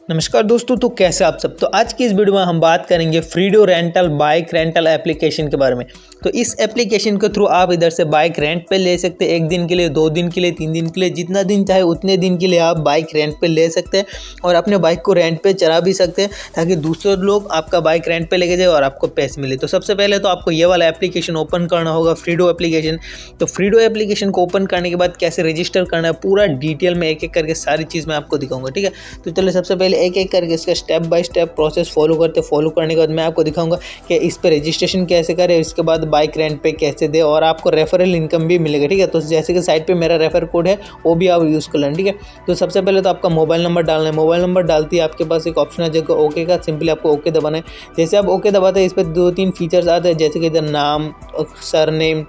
नमस्कार दोस्तों, तो कैसे आप सब। तो आज की इस वीडियो में हम बात करेंगे फ्रीडो रेंटल बाइक रेंटल एप्लीकेशन के बारे में। तो इस एप्लीकेशन के थ्रू आप इधर से बाइक रेंट पे ले सकते हैं। 1 दिन के लिए, 2 दिन के लिए, 3 दिन के लिए, जितना दिन चाहे उतने दिन के लिए आप बाइक रेंट पे ले सकते हैं और अपने बाइक को रेंट पे चला भी सकते हैं ताकि दूसरे लोग आपका बाइक रेंट पे लेके जाए और आपको पैसे मिले। तो सबसे पहले तो आपको ये वाला एप्लीकेशन ओपन करना होगा, फ्रीडो एप्लीकेशन। तो फ्रीडो एप्लीकेशन को ओपन करने के बाद कैसे रजिस्टर करना है पूरा डिटेल में एक एक करके सारी चीज़ मैं आपको दिखाऊंगा, ठीक है। तो चलिए सबसे पहले एक एक करके इसका step by step process follow करने के बाद मैं आपको दिखाऊंगा कि इस पे रजिस्ट्रेशन कैसे करें, इसके बाद बाइक रेंट पे कैसे दे और आपको रेफरल इनकम भी मिलेगा, ठीक है। तो जैसे कि साइड पे मेरा रेफर कोड है वो भी आप यूज़ कर लें, ठीक है। तो सबसे पहले तो आपका मोबाइल नंबर डालना है। मोबाइल नंबर डालती है आपके पास एक ऑप्शन आ जाएगा ओके का, सिंपली आपको ओके दबाना है। जैसे आप ओके दबाते हैं इस पर 2-3 फीचर्स आते हैं, जैसे कि इधर नाम, surname,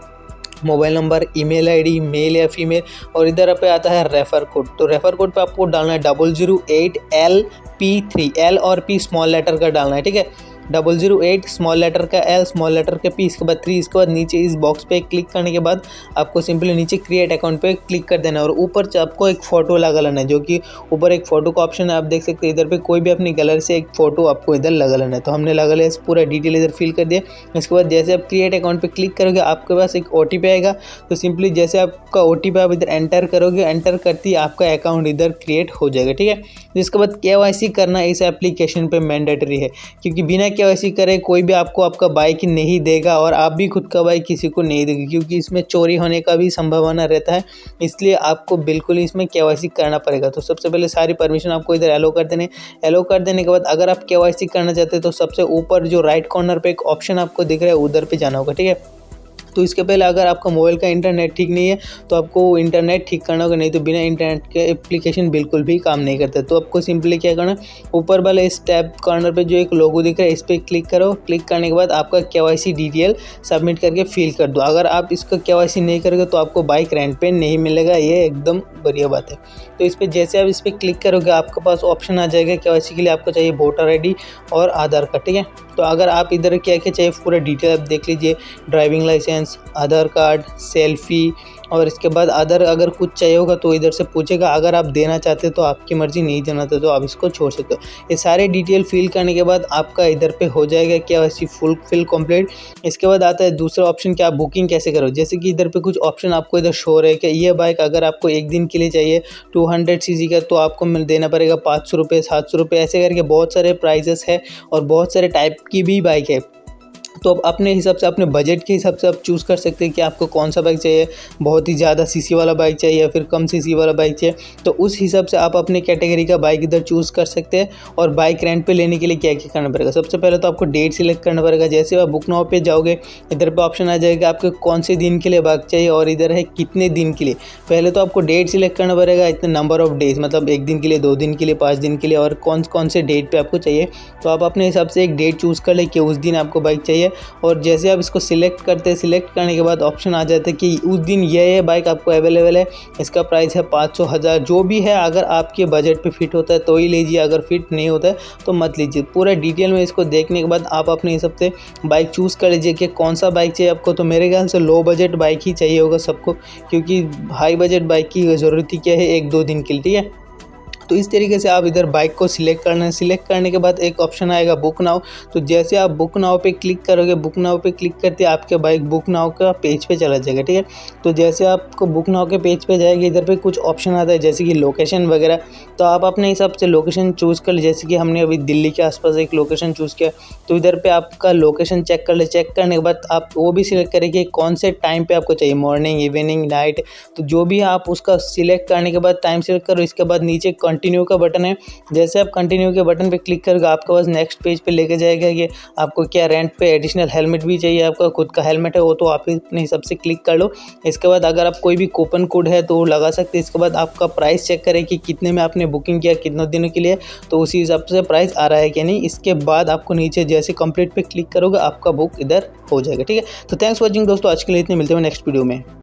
mobile number, email ID, male या फीमेल, और इधर पे आता है रेफर कोड। तो रेफर कोड पे आपको डालना है 008LP3, L और P स्मॉल लेटर का डालना है, ठीक है। 008 स्मॉल लेटर का L, स्मॉल लेटर का P, इसके बाद 3, इसके बाद नीचे इस बॉक्स पे क्लिक करने के बाद आपको सिंपली नीचे क्रिएट अकाउंट पे क्लिक कर देना है और ऊपर से आपको एक फ़ोटो लगा लेना है, जो कि ऊपर एक फ़ोटो का ऑप्शन है, आप देख सकते हैं। इधर पे कोई भी अपनी गैलरी से एक फ़ोटो आपको इधर लगा लेना है। तो हमने लगा लिया, पूरा डिटेल इधर फिल कर दिया। इसके बाद जैसे आप क्रिएट अकाउंट पर क्लिक करोगे आपके पास एक OTP आएगा। तो सिंपली जैसे आपका OTP आप इधर एंटर करोगे, एंटर करती आपका अकाउंट इधर क्रिएट हो जाएगा, ठीक है। इसके बाद KYC करना इस एप्लीकेशन पे मैंडेटरी है, क्योंकि बिना KYC करे कोई भी आपको आपका बाइक नहीं देगा और आप भी खुद का बाइक किसी को नहीं देंगे, क्योंकि इसमें चोरी होने का भी संभावना रहता है। इसलिए आपको बिल्कुल इसमें KYC करना पड़ेगा। तो सबसे पहले सारी परमिशन आपको इधर एलो कर देने। एलो कर देने के बाद अगर आप KYC करना चाहते हैं तो सबसे ऊपर जो राइट कॉर्नर पे एक ऑप्शन आपको दिख रहा है उधर पे जाना होगा, ठीक है। तो इसके पहले अगर आपका मोबाइल का इंटरनेट ठीक नहीं है तो आपको इंटरनेट ठीक करना होगा, नहीं तो बिना इंटरनेट के एप्लीकेशन बिल्कुल भी काम नहीं करता। तो आपको सिंपली क्या करना, ऊपर वाले इस टैब कॉर्नर पे जो एक लोगो दिख रहा है इस पर क्लिक करो। क्लिक करने के बाद आपका KYC डिटेल सबमिट करके फिल कर दो। अगर आप इसका KYC नहीं करोगे तो आपको बाइक रेंट पे नहीं मिलेगा, ये एकदम बढ़िया बात है। तो इस पर जैसे आप इस पर क्लिक करोगे आपके पास ऑप्शन आ जाएगा KYC के लिए आपको चाहिए वोटर ID और आधार कार्ड, ठीक है। तो अगर आप इधर क्या क्या चाहिए पूरा डिटेल आप देख लीजिए, ड्राइविंग लाइसेंस, आधार कार्ड, सेल्फी, और इसके बाद अगर कुछ चाहिए होगा तो इधर से पूछेगा। अगर आप देना चाहते तो आपकी मर्ज़ी, नहीं देना चाहते तो आप इसको छोड़ सकते हो। ये सारे डिटेल फिल करने के बाद आपका इधर पे हो जाएगा KYC फिल कंप्लीट। इसके बाद आता है दूसरा ऑप्शन कि आप बुकिंग कैसे करो। जैसे कि इधर पे कुछ ऑप्शन आपको इधर शो रहे कि ये बाइक अगर आपको 1 दिन के लिए चाहिए 200 cc का तो आपको देना पड़ेगा 500 रुपये, 700 रुपये, ऐसे करके बहुत सारे प्राइजेस है और बहुत सारे टाइप की भी बाइक है। तो अब अपने हिसाब से, अपने बजट के हिसाब से आप चूज़ कर सकते हैं कि आपको कौन सा बाइक चाहिए, बहुत ही ज़्यादा सीसी वाला बाइक चाहिए या फिर कम सीसी वाला बाइक चाहिए। तो उस हिसाब से आप अपने कैटेगरी का बाइक इधर चूज़ कर सकते हैं। और बाइक रेंट पे लेने के लिए क्या क्या करना पड़ेगा, सबसे पहले तो आपको डेट सिलेक्ट करना पड़ेगा। जैसे आप बुक नाउ पे जाओगे इधर पर ऑप्शन आ जाएगा आपको कौन से दिन के लिए बाइक चाहिए और इधर है कितने दिन के लिए। पहले तो आपको डेट सिलेक्ट करना पड़ेगा, इतने नंबर ऑफ डेज, मतलब 1 दिन के लिए, 2 दिन के लिए, 5 दिन के लिए, और कौन से डेट पर आपको चाहिए। तो आप अपने हिसाब से एक डेट चूज़ कर ले कि उस दिन आपको बाइक चाहिए। और जैसे आप इसको सिलेक्ट करते हैं, सिलेक्ट करने के बाद ऑप्शन आ जाता है कि उस दिन ये बाइक आपको अवेलेबल है, इसका प्राइस है 500, 1000, जो भी है। अगर आपके बजट पे फिट होता है तो ही लीजिए, अगर फिट नहीं होता है तो मत लीजिए। पूरा डिटेल में इसको देखने के बाद आप अपने हिसाब से बाइक चूज़ कर लीजिए कि कौन सा बाइक चाहिए आपको। तो मेरे ख्याल से लो बजट बाइक ही चाहिए होगा सबको, क्योंकि हाई बजट बाइक की ज़रूरत ही क्या है 1-2 दिन के लिए, ठीक है। तो इस तरीके से आप इधर बाइक को सिलेक्ट करना है। सिलेक्ट करने के बाद एक ऑप्शन आएगा बुक नाउ। तो जैसे आप बुक नाउ पे क्लिक करोगे, बुक नाउ पे क्लिक करते आपके बाइक बुक नाउ का पेज पे चला जाएगा, ठीक है। तो जैसे आपको बुक नाउ के पेज पे जाएगी, इधर पे कुछ ऑप्शन आता है जैसे कि लोकेशन वगैरह। तो आप अपने हिसाब से लोकेशन चूज़ कर ले। जैसे कि हमने अभी दिल्ली के आसपास एक लोकेशन चूज़ किया, तो इधर पे आपका लोकेशन चेक कर ले। चेक करने के बाद आप वो भी सिलेक्ट करेंगे कौन से टाइम पे आपको चाहिए, मॉर्निंग, इवनिंग, नाइट। तो जो भी आप उसका सिलेक्ट करने के बाद टाइम सिलेक्ट करो। इसके बाद नीचे कंटिन्यू का बटन है, जैसे आप कंटिन्यू के बटन पे क्लिक करोगे आपके पास नेक्स्ट पेज पे लेके जाएगा कि आपको क्या रेंट पे एडिशनल हेलमेट भी चाहिए। आपका खुद का हेलमेट है वो तो आप अपने हिसाब से क्लिक कर लो। इसके बाद अगर आप कोई भी कूपन कोड है तो लगा सकते हैं। इसके बाद आपका प्राइस चेक करें कि कितने में आपने बुकिंग किया, कितने दिनों के लिए, तो उसी हिसाब से प्राइस आ रहा है कि नहीं। इसके बाद आपको नीचे जैसे कंप्लीट पे क्लिक करोगे आपका बुक इधर हो जाएगा, ठीक है। तो थैंक्स फॉर वॉचिंग दोस्तों, आज के लिए इतने, मिलते हैं नेक्स्ट वीडियो में।